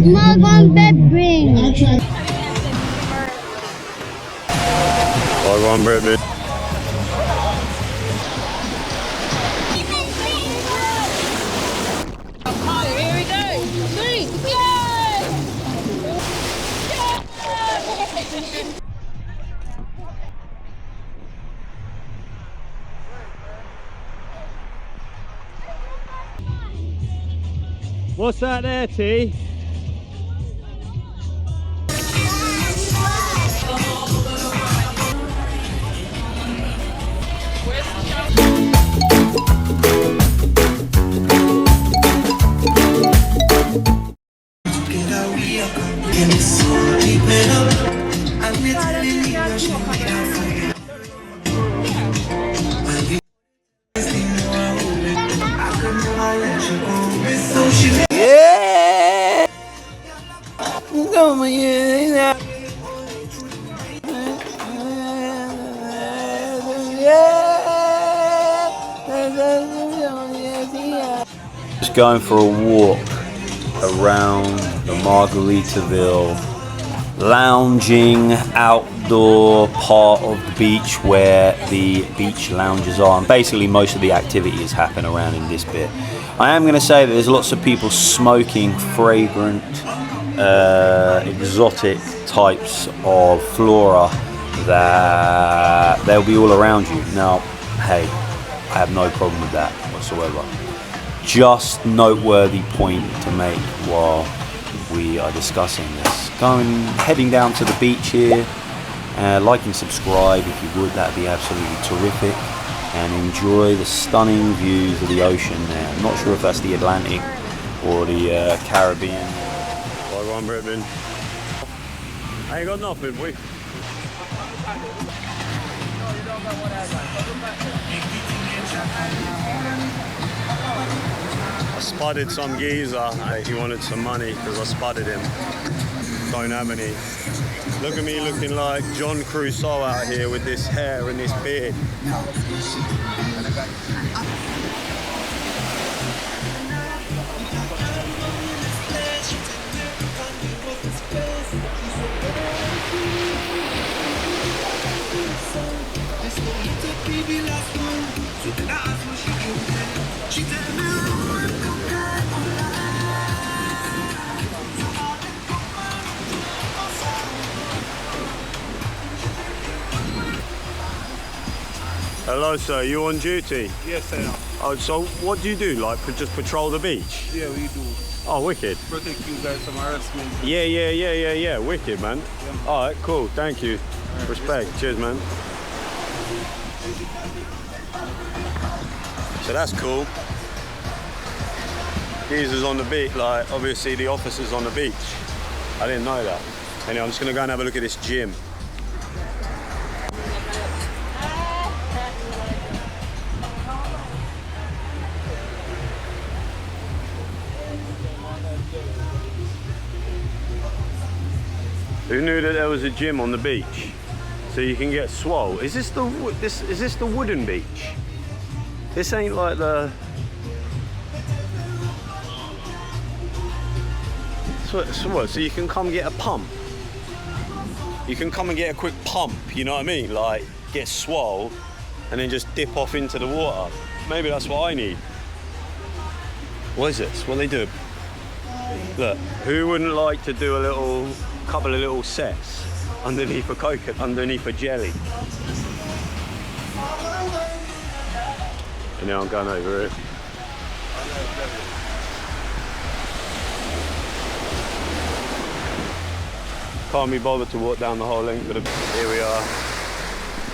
Small one bed bring. Small one bed bring. Here we go. 3. What's that there, T? Yeah! Just going for a walk around the Margaritaville lounging outdoor part of the beach where the beach lounges are, and basically most of the activities happen around in this bit. I am going to say that there's lots of people smoking fragrant exotic types of flora that they'll be all around you. Now, hey, I have no problem with that whatsoever. Just noteworthy point to make while we are discussing this. Heading down to the beach here. Like and subscribe if you would, that'd be absolutely terrific. And enjoy the stunning views of the ocean there. I'm not sure if that's the Atlantic or the Caribbean. Well, one Britman. I ain't got nothing, boy. I spotted some geezer. He wanted some money because I spotted him. Don't have any. Look at me looking like John Crusoe out here with this hair and this beard. Hello sir, you on duty? Yes, I am. Oh, so what do you do? Like just patrol the beach? Yeah, we do. Oh, wicked. Protect you guys from harassment. Yeah, wicked, man. Yeah. All right, cool, thank you. Right, Respect, cheers, man. So that's cool. Geezer's on the beach, like obviously the officer's on the beach. I didn't know that. Anyway, I'm just gonna go and have a look at this gym. Who knew that there was a gym on the beach? So you can get swole. Is this the wooden beach? This ain't like the. So what? So you can come get a pump. You can come and get a quick pump. You know what I mean? Like get swole, and then just dip off into the water. Maybe that's what I need. What is this? What do they do? Look, who wouldn't like to do a couple of little sets underneath a coconut, underneath a jelly? And now I'm going over it. Can't be bothered to walk down the whole length of the... Here we are,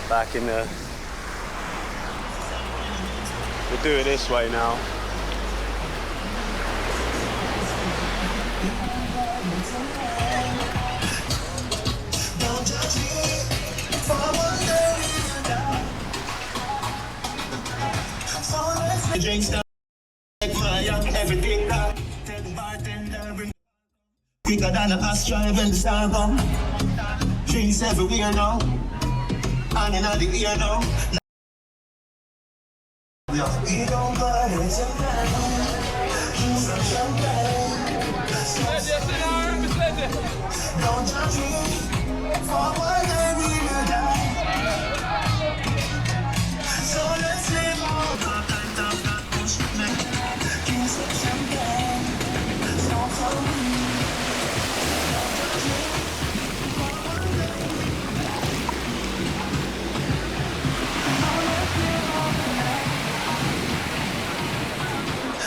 back in the... We'll do it this way now. Drinks down, everything down. Tell the bartender bring quicker than a ashtray when the star come. Drinks everywhere now, and in the ear now. We don't buy it. Don't judge me for one day we will die. So let's live on. Drinks some champagne. Don't follow me.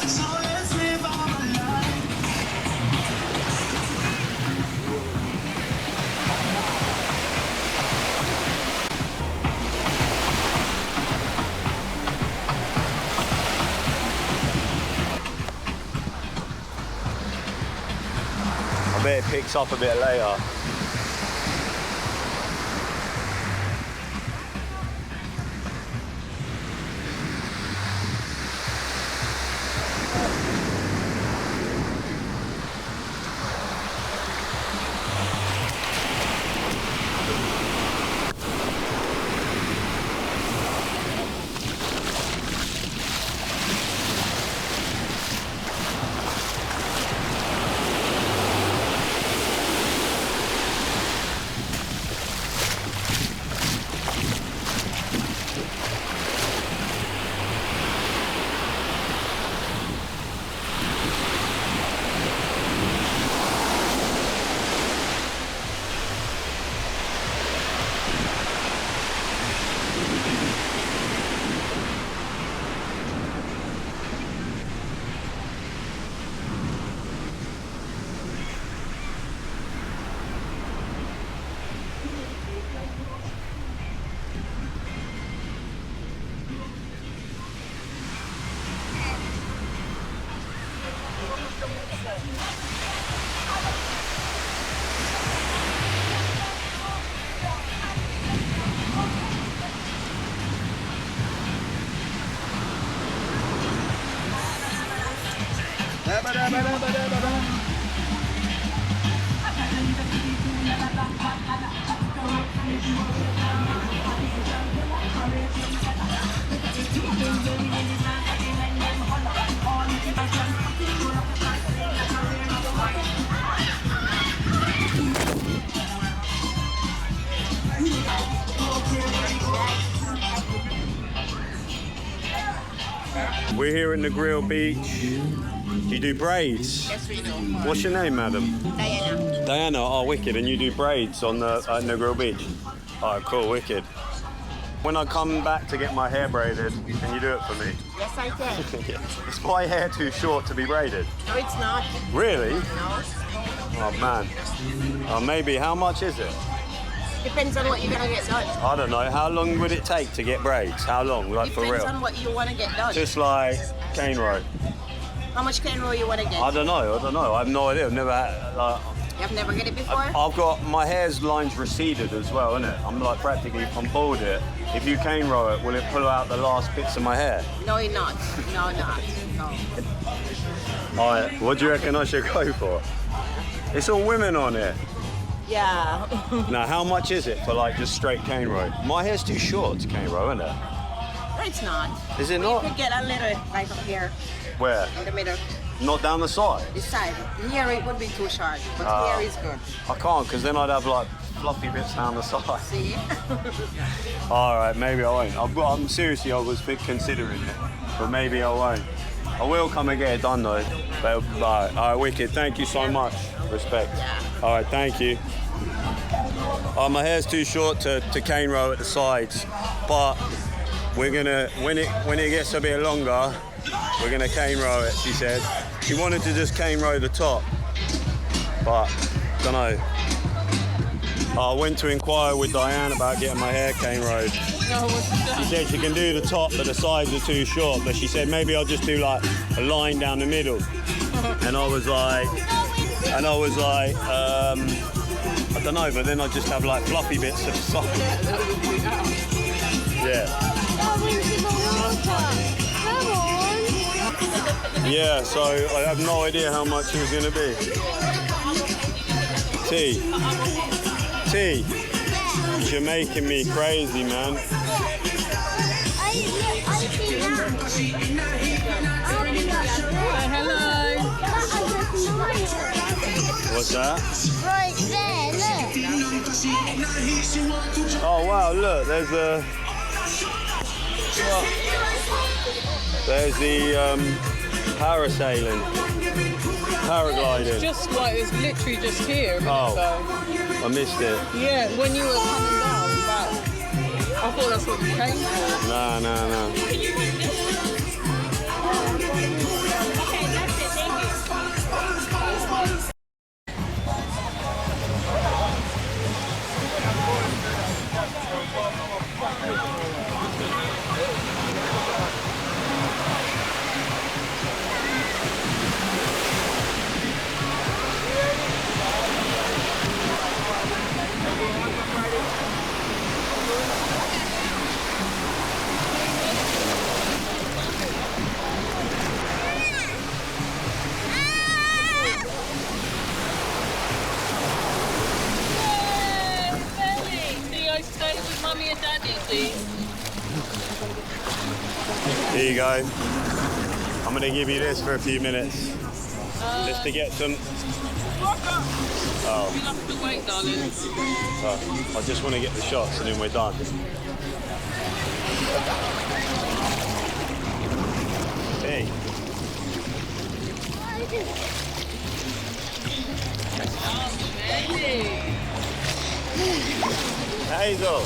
So let's live our life. I bet it picks up a bit later. We're here at Negril Beach. Do you do braids? Yes, we do. What's your name, madam? Diana. Diana. Oh, wicked. And you do braids on the at Negril Beach? Oh, cool, wicked. When I come back to get my hair braided, can you do it for me? Yes, I can. Yeah. Is my hair too short to be braided? No, it's not. Really? No. Oh man. Oh, maybe. How much is it? Depends on what you're gonna get done. I don't know. How long would it take to get braids? How long? Like for real? Depends on what you want to get done. Just like cane row. How much cane roll you want to get? I don't know. I have no idea. I've never had. You've never get it before? I've got my hair's lines receded as well, isn't it? I'm like practically I'm bald it. If you cane row it, will it pull out the last bits of my hair? No, you're not. No, not. No. Alright, what do you reckon I should go for? It's all women on it. Yeah. Now, how much is it for like just straight cane row? My hair's too short to cane row, isn't it? No, it's not. Is it You not? could get a little right up here Where? in the middle. Not down the side? This side. Here it would be too short, but here is good. I can't, because then I'd have like fluffy bits down the side. See? Alright, maybe I won't. I'm seriously, I was considering it, but maybe I won't. I will come and get it done though. But, alright, wicked. Thank you so much. Respect. Yeah. Alright, thank you. My hair's too short to cane row at the sides, but we're gonna when it gets a bit longer, we're gonna cane row it. She said she wanted to just cane row the top, but don't know. I went to inquire with Diane about getting my hair cane rowed. She said she can do the top, but the sides are too short. But she said maybe I'll just do like a line down the middle. And I was like, I don't know, but then I just have like fluffy bits of sock. Yeah. Yeah, so I have no idea how much it was going to be. T. You're making me crazy, man. Hello. What's that? Right there, look. Oh wow, look, there's a... There's the parasailing, paragliding. Just like it's literally just here a minute ago. I missed it. Yeah, when you were coming down back. I thought that's what you came for. No. Mummy and Daddy, please. Here you go. I'm going to give you this for a few minutes. Just to get some... Oh. You have to wait, darling. I just want to get the shots and then we're done. Hey. Hazel.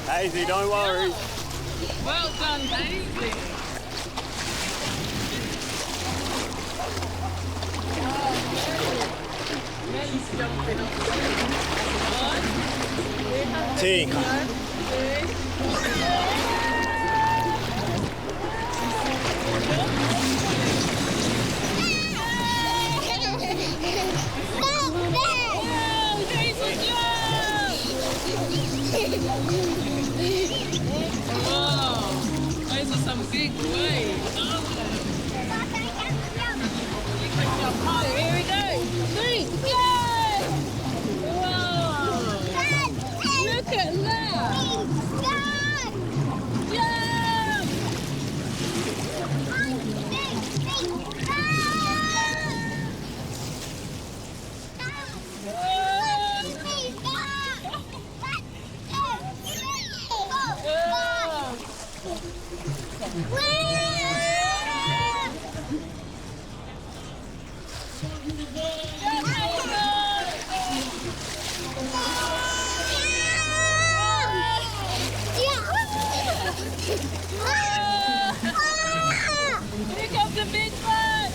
Hazy, don't worry. Well done, Hazy. T. Wow, those are some big waves, aren't they? Here we go. 3, go! Wow! Look at that! Jump! Here comes the big one!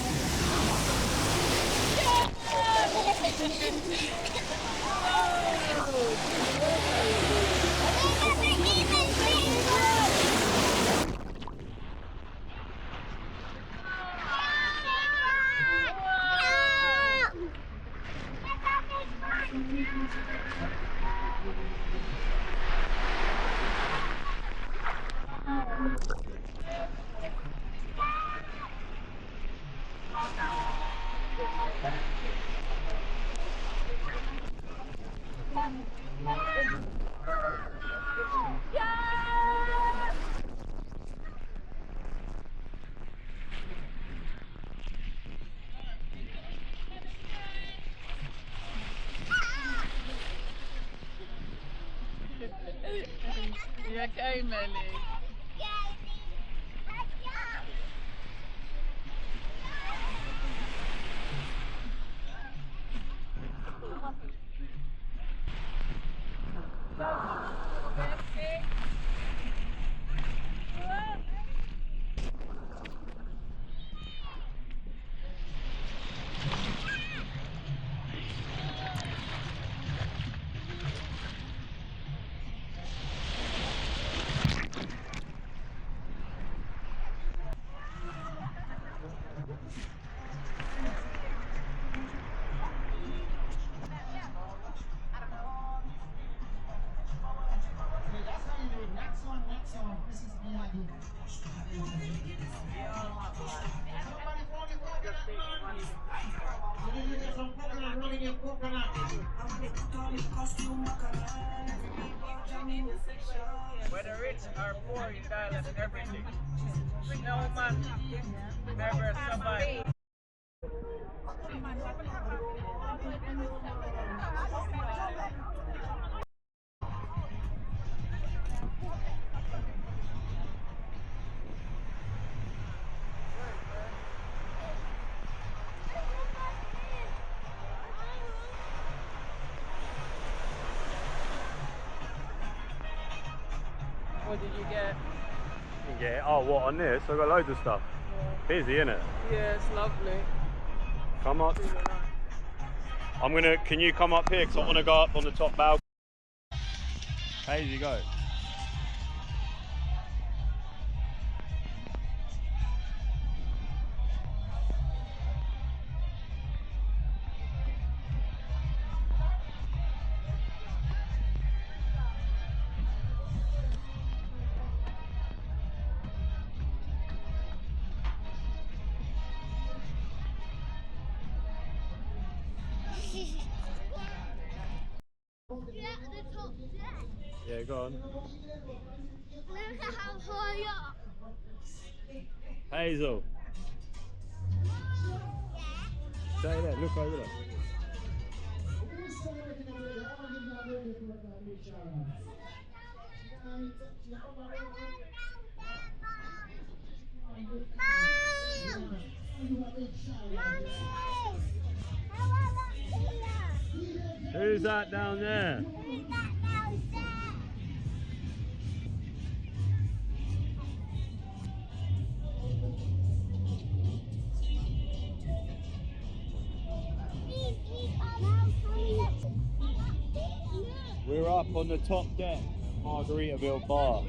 You okay, Melly? Whether rich or poor, you gotta let everything. No man never survive. What did you get? Yeah. Oh, what on this? I've got loads of stuff. Busy, innit? Yeah, it's lovely. Come up. I'm gonna. Can you come up here? Cause I want to go up on the top balcony. Hazy, go. Yeah, go on. Look at how high up. Hazel. Stay there. Look over there. Who's that down there? We're up on the top deck, Margaritaville bar.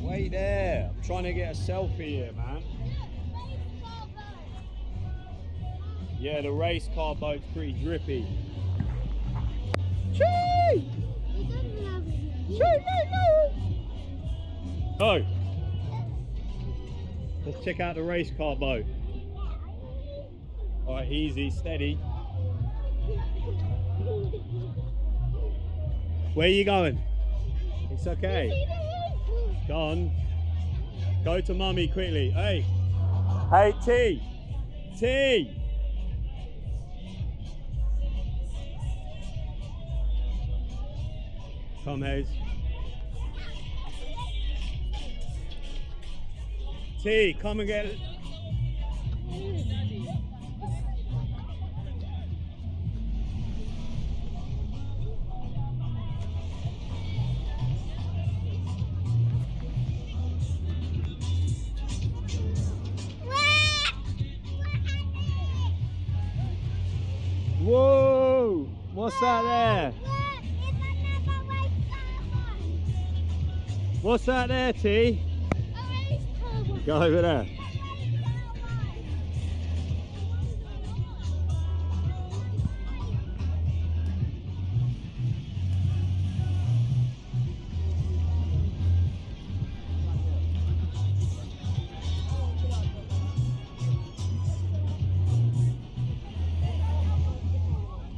Wait there. I'm trying to get a selfie here, man. Yeah, the race car boat's pretty drippy. Chee! Oh! Let's check out the race car boat. Alright, easy, steady. Where are you going? It's okay. Go on. Go to mummy quickly. Hey! Hey, T! T! Come, Hayes. T, come and get it. Whoa! What's that there? What's that there, T? Go over there.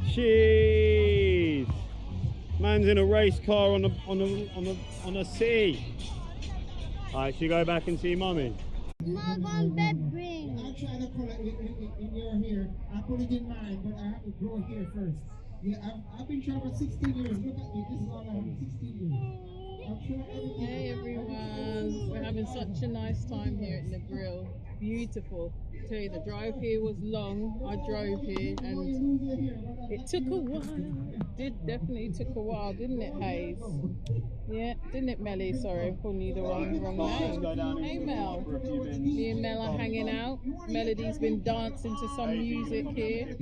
Jeez, man's in a race car on the sea. Alright, should you go back and see mummy? Mom on bed bring. I try to put it in your hair. I put it in mine, but I have to grow hair first. Yeah, I've been trying for 16 years. Look at me. This is all I have. 16 years. Hey everyone, we're having such a nice time here at Negril. Beautiful. I tell you, the drive here was long. I drove here and it took a while. It definitely took a while, didn't it, Hayes? Yeah, didn't it, Melly? Sorry, I'm calling you the wrong name. Hey, Mel. Me and Mel are hanging out. Melody's been dancing to some music here.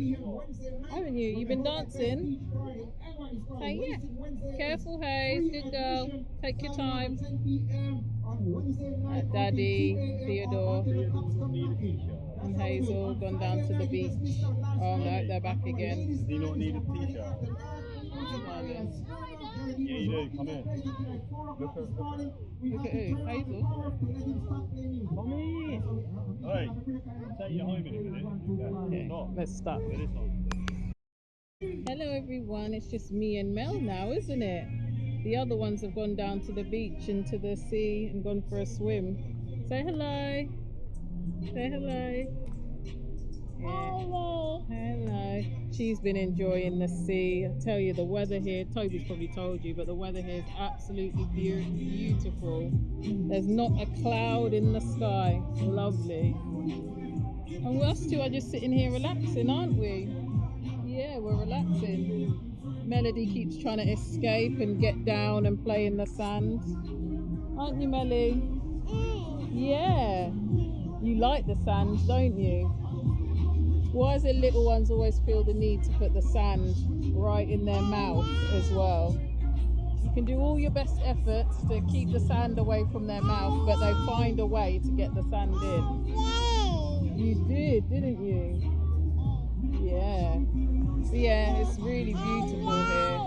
Haven't you? You've been dancing? Hey, yeah. Careful, Hayes. Good girl. Take your time. Daddy, Theodore, and Hazel gone down to the beach. Oh no, they're back again. Does he not need a t-shirt? darling. Yeah, you do. Come here. Look at Look at who? Hazel? Mommy! Hey, take you home in a minute. Okay, Stop. let's stop. Get this on. Hello everyone, it's just me and Mel now, isn't it? The other ones have gone down to the beach and to the sea and gone for a swim. Say hello. Say hello. Hello. Hello. She's been enjoying the sea. I tell you, the weather here, Toby's probably told you, but the weather here is absolutely beautiful. There's not a cloud in the sky. Lovely. And us two are just sitting here relaxing, aren't we? Yeah, we're relaxing. Melody keeps trying to escape and get down and play in the sand. Aren't you, Melly? Yeah. You like the sand, don't you? Why is it little ones always feel the need to put the sand right in their mouth as well? You can do all your best efforts to keep the sand away from their mouth, but they find a way to get the sand in. You did, didn't you? Yeah. So yeah, it's really beautiful here.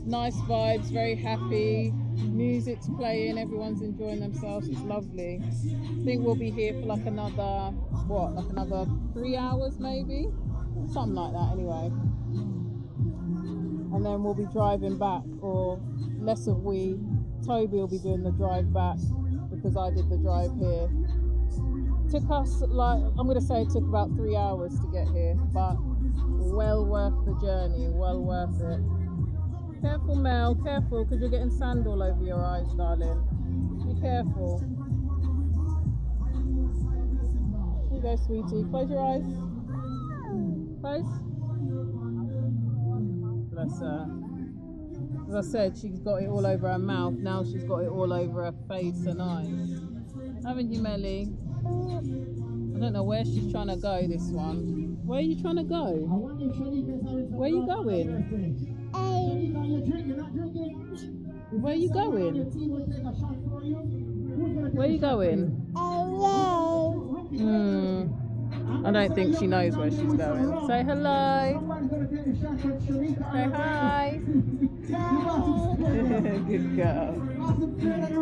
Nice vibes, very happy. Music's playing, everyone's enjoying themselves. It's lovely. I think we'll be here for like another, what, like another 3 hours maybe? Something like that anyway. And then we'll be driving back, or less of we. Toby will be doing the drive back because I did the drive here. Took us, like, I'm going to say it took about 3 hours to get here, but well worth the journey, well worth it. Careful, Mel, careful, because you're getting sand all over your eyes, darling. Be careful. Here you go, sweetie. Close your eyes. Close. Bless her. As I said, she's got it all over her mouth. Now she's got it all over her face and eyes. Haven't you, Melly? I don't know where she's trying to go, this one. Where are you trying to go? Where are you going? Where are you going? Where are you going? I don't think she knows where she's going. Say hello. Say hi. Good girl.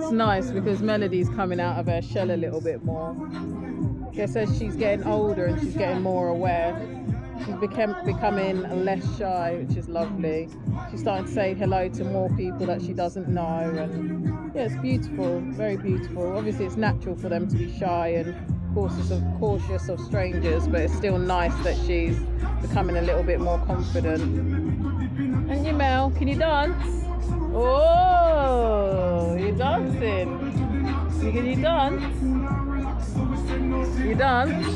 It's nice because Melody's coming out of her shell a little bit more. I guess as she's getting older and she's getting more aware, she's becoming less shy, which is lovely. She's starting to say hello to more people that she doesn't know, and yeah, it's beautiful, very beautiful. Obviously it's natural for them to be shy and cautious of strangers, but it's still nice that she's becoming a little bit more confident. And you, Mel, can you dance? Oh, you're dancing. Can you dance? You dance?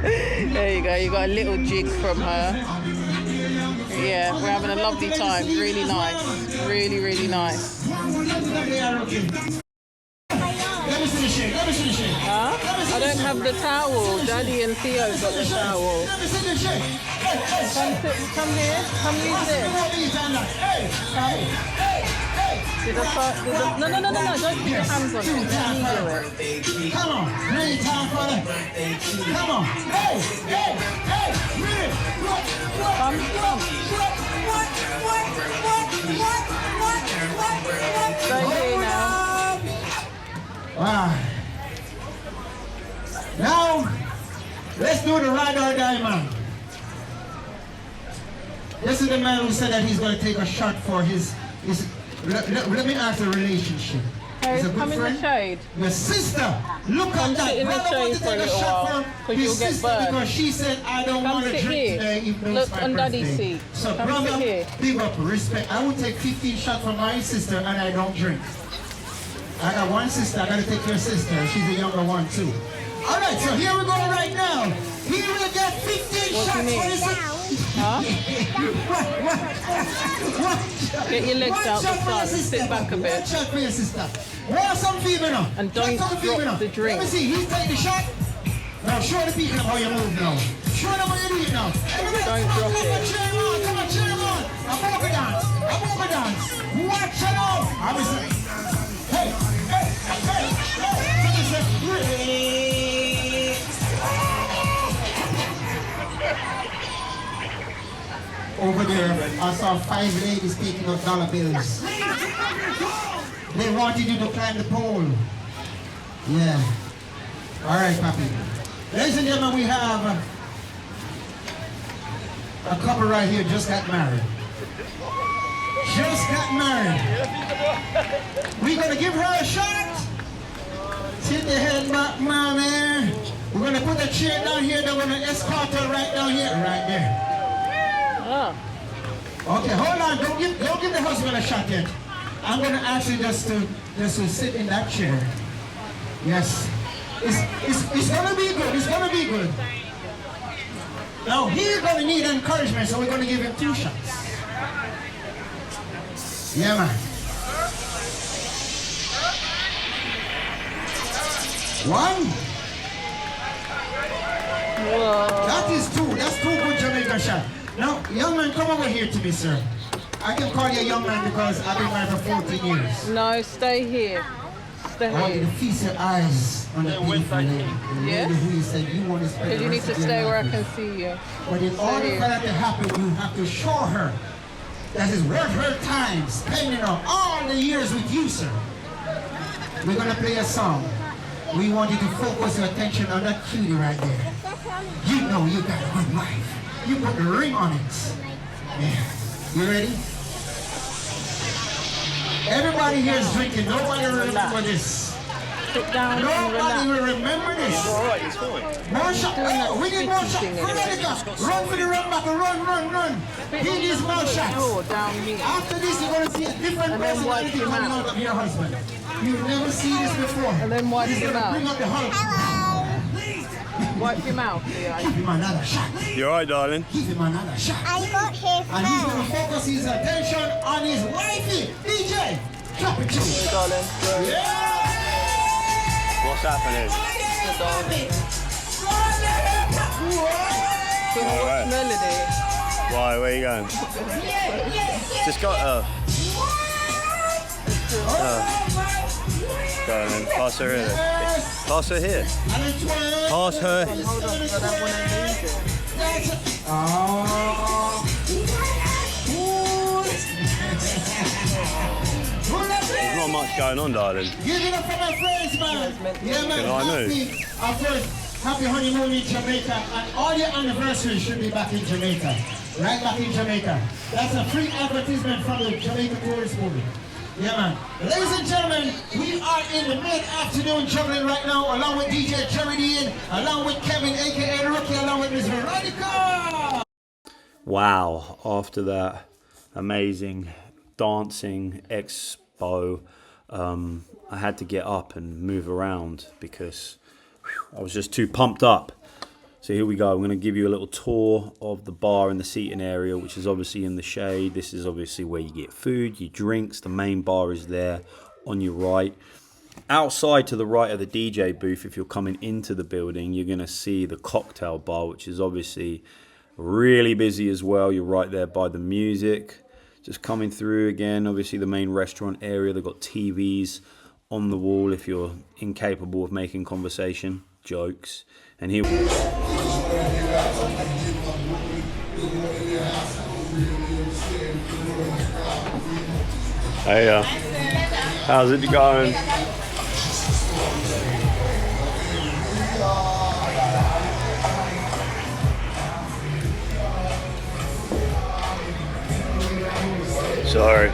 There you go, you got a little jig from her. Yeah, we're having a lovely time. Really nice. Really, really nice. Huh? I don't have the towel. Daddy and Theo's got the towel. Come here. Come use this. Come. No, don't put your hands on it. Let me do it. Come on, really time for that. Come on, hey, really? Come. Stay here now. Wow. Now, let's do the ride or die, man. This is the man who said that he's going to take a shot for his let me ask the relationship. Hey, come in the shade. Your sister, look Come at that. sit in the shade for a little while, because you'll get burned. Because she said, I don't want to drink today, even though it's my on birthday. Daddy's seat. So, Come brother, sit here. big up, respect. I would take 15 shots from my sister and I don't drink. I got one sister, I got to take your sister. She's the younger one too. All right, so here we go right now. He will get 15 shots for his sister. Huh? Get your legs out the sun, sit back a bit. One shot for your sister. Want some fever now? And don't drop the drink. Let me see, he's taking the shot. Now show the people how you move now. Show them how you do it now. Don't drop it. Cheer him on, come on, cheer him on. I'm over dance. Watch it out. Obviously. Hey. over there, I saw 5 ladies taking out dollar bills. They wanted you to climb the pole. Yeah. All right, Papi. Ladies and gentlemen, we have a couple right here just got married. Just got married. We're gonna give her a shot. Sit the head back, mommy. We're gonna put the chair down here. Then we're gonna escort her right down here, right there. Okay, hold on. Don't give the husband a shot yet. I'm gonna ask you just to sit in that chair. Yes. It's gonna be good. It's gonna be good. Now he's gonna need encouragement, so we're gonna give him 2 shots. Yeah, man. 1. Whoa. That is 2. That's 2 good Jamaican shots. Now, young man, come over here to me, sir. I can call you a young man because I've been married for 14 years. No, stay here. Stay I want you to here. feast your eyes on the beautiful lady. The Yes? lady who you said you want to spend Because the you need rest to of your stay where I life can with. see you. But in order here. for that to happen, you have to show her that it's worth her time spending on all the years with you, sir. We're going to play a song. We want you to focus your attention on that cutie right there. You know you got a good wife. You put the ring on it. Yeah. You ready? Everybody here is drinking. Nobody will remember this. Sit down and Nobody relax. will remember this. Alright, it's fine. More shot. Oh, we need more shot. Speaking anyway. Run for the run back. Run. He needs more shots. Oh, down here. After this, you're going to see a different And then wipe personality him coming out. out of your husband. You've never seen this before. And then wipe He's him gonna out. bring up the Hulk. Wipe your mouth, Leo. Give him another shot. You alright, darling? Give him another shot. I got here And he's going to first. focus his attention on his wifey. DJ, drop it to me. Darling. Yeah! What's happening? Alright. Melody. Why, where you going? Just got go on then, pass her here. Pass her here. Pass her. Hold on, 'cause I don't want to lose it. There's not much going on, darling. Give it up for my friends, man. Yeah, man. Can I move? Happy honeymoon in Jamaica, and all your anniversaries should be back in Jamaica. Right back in Jamaica. That's a free advertisement from the Jamaica Tourist Board. Yeah, man. Ladies and gentlemen, we are in the mid-afternoon juggling right now, along with DJ Jerry Dean, along with Kevin, aka Rookie, along with Miss Veronica. Wow, after that amazing dancing expo, I had to get up and move around because I was just too pumped up. So here we go. I'm going to give you a little tour of the bar and the seating area, which is obviously in the shade. This is obviously where you get food, your drinks. The main bar is there on your right. Outside to the right of the DJ booth, if you're coming into the building, you're going to see the cocktail bar, which is obviously really busy as well. You're right there by the music. Just coming through again, obviously the main restaurant area. They've got TVs on the wall if you're incapable of making conversation, jokes. And here Hey, how's it going? Sorry.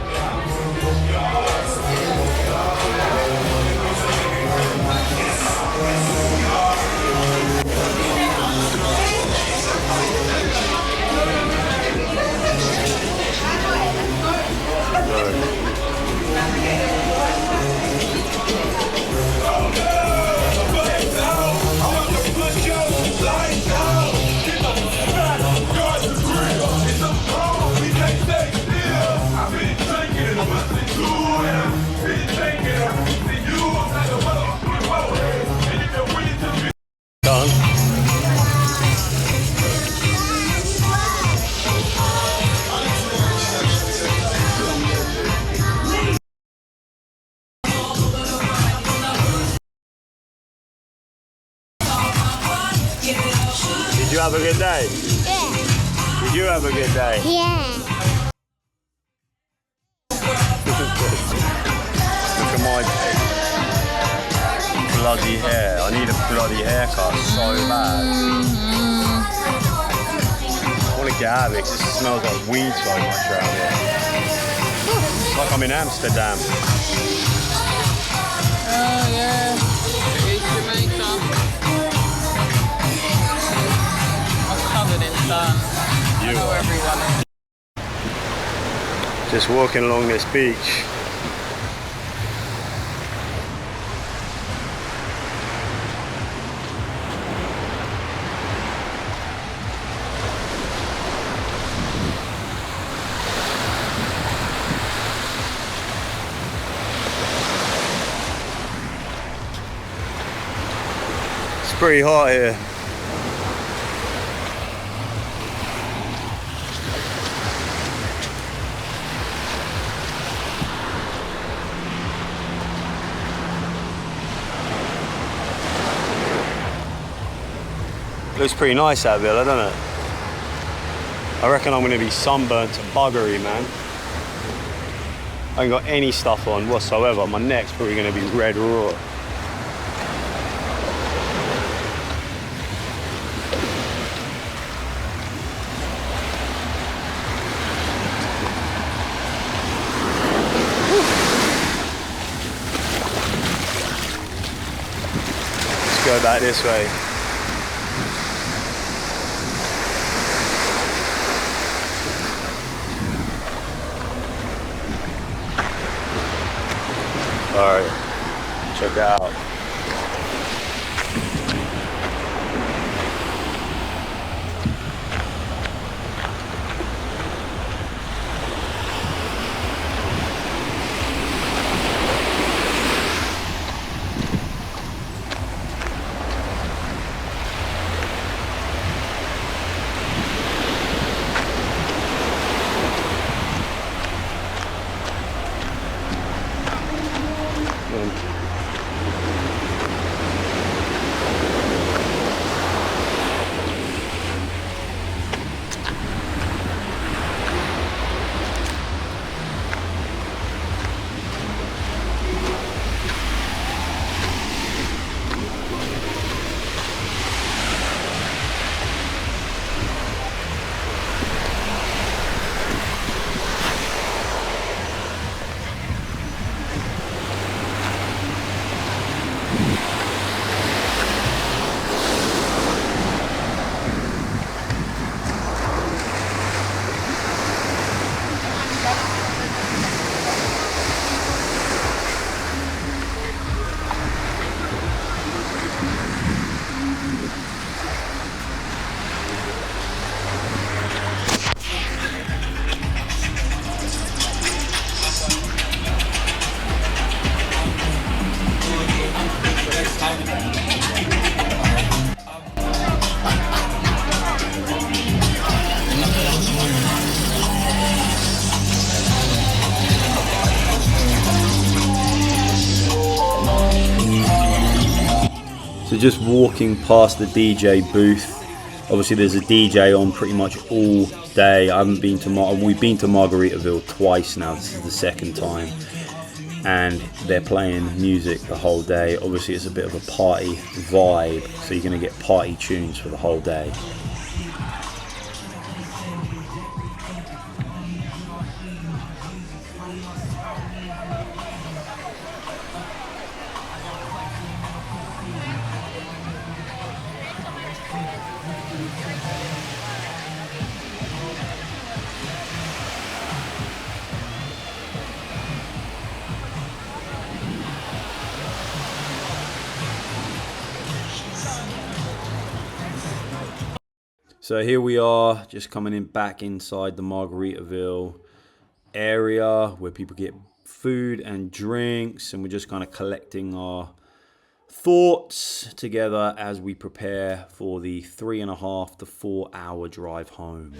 Did you have a good day? Yeah. You have a good day. Yeah. Look at my bloody hair. I need a bloody haircut so bad. I want to get out of it because it smells like weed so much around here. It's like I'm in Amsterdam. Oh yeah, it is Jamaica. I'm covered in sun. I know everyone is. Just walking along this beach. It's pretty hot here. Looks pretty nice that villa, doesn't it? I reckon I'm going to be sunburnt to buggery, man. I ain't got any stuff on whatsoever. My neck's probably going to be red raw. Let's go back this way. Alright, check it out. So just walking past the DJ booth, obviously there's a DJ on pretty much all day. I haven't been to we've been to Margaritaville twice now. This is the second time, and they're playing music the whole day. Obviously it's a bit of a party vibe, so you're going to get party tunes for the whole day. So here we are, just coming in back inside the Margaritaville area where people get food and drinks, and we're just kind of collecting our thoughts together as we prepare for the 3.5 to 4 hour drive home.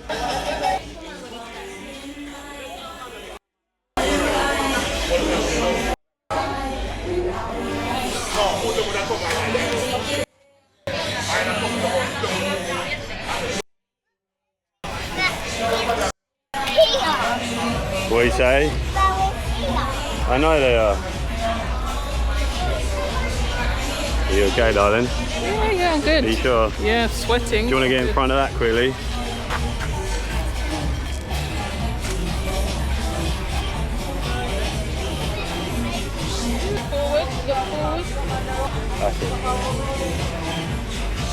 What do you say? I know they are. Are you okay, darling? Yeah, I'm good. Are you sure? Yeah, sweating. Do you want to get in front of that quickly? Forward, look forward. That's it.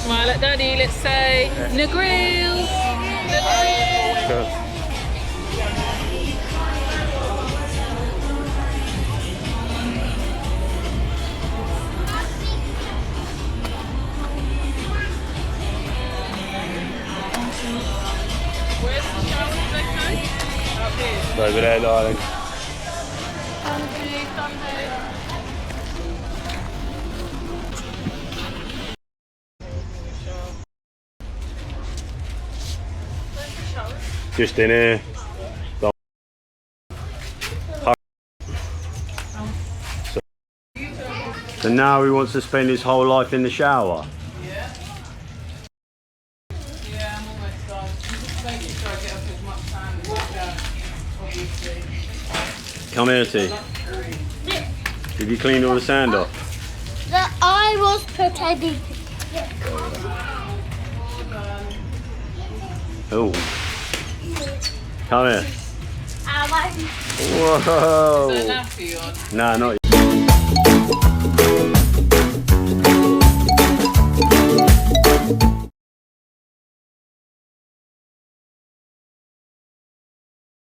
Smile at Daddy, let's say Negril. Good. Where's the shower, Becca? Up here. Over there, darling. Sunday. Just in here. So now he wants to spend his whole life in the shower. Yeah. Yeah, I'm almost done. I'm just making sure I get up as much time as I can, obviously. Come here, T. Did you clean all the sand off? The eye was pretending. Oh. Come here. I Whoa. Is there a nappy on? Nah, not yet.